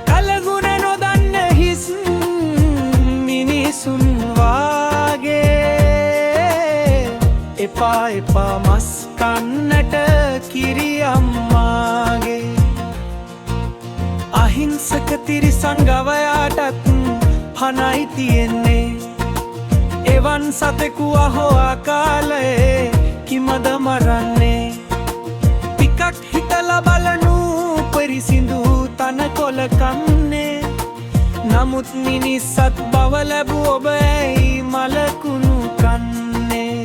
කලගුණ නොදන්න හිස් මිනිසුන් වාගේ එපා එපා මස් කන්නට කිරි අම්මාගේ අහිංසක තිරිසන් ගවයාටත් පනයි තියෙන්නේ එවන් සතෙකු අහෝ අකාලයේ කිමද මරන්නේ ටිකක් හිතලා බලනු පිරිසිදු තනකොළ කන්නේ නමුත් මිනිස්සත් බව ලැබූ ඔබ ඇයි මලකුණු කන්නේ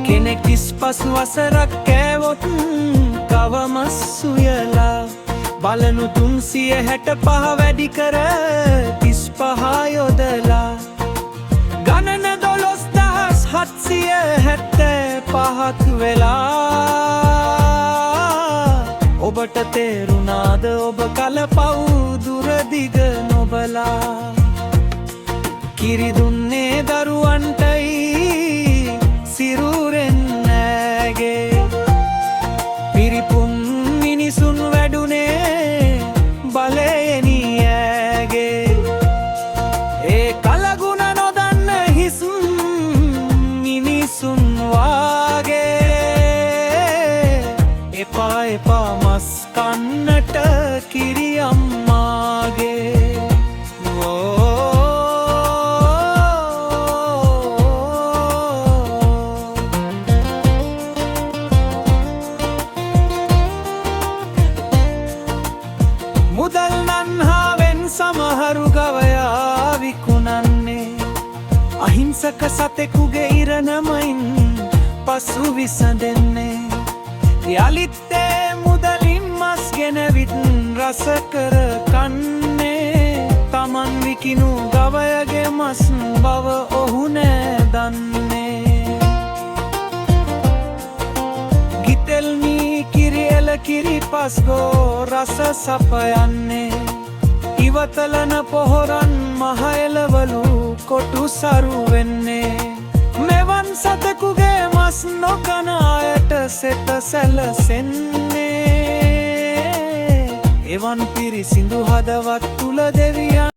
කෙනෙක් 35 වසරක් කෑවොත් කවම සුයලා බලනු 365 වැඩි කර 35 යොදලා ගණන 12775ක් වෙලා ඔබට තේරුණාද ඔබ කලපව් දුරදිග නොබලා කිරි දුන්නේ දරුවන්ටයි සිරුරෙන් නෑගේ පිරිපුන් මිනිසුන් වැඩුනේ බලයනියගේ ඒ කලගුණ නොදන්න හිස් මිනිසුන් වාගේ එපා එපා මස් කන්නට කිරි අම්මාගේ මුදල් නන්හාවෙන් සමහරු ගවයා විකුණන්නේ අහිංසක සතෙකුගේ ඉරණමයින් පසු විසඳෙන්නේ යලිත්තේ මුදලින් මස් ගෙනවිත් රස කර කන්නේ තමන් විකිණු ගවයගේ මස් බව ඔහු නෑ දන්නේ ගිතෙල් මී කිරි එල කිරි පස්ගෝ රස සපයන්නේ ඉවතලන පොහොරන් මහ එළවලු කොටු සරු වෙන්නේ මෙවන් සතෙකුගේ මස් නොකන අයට සෙත සැලසෙන්නේ එවන් පිරිසිදු හදවත් තුල දෙවියන්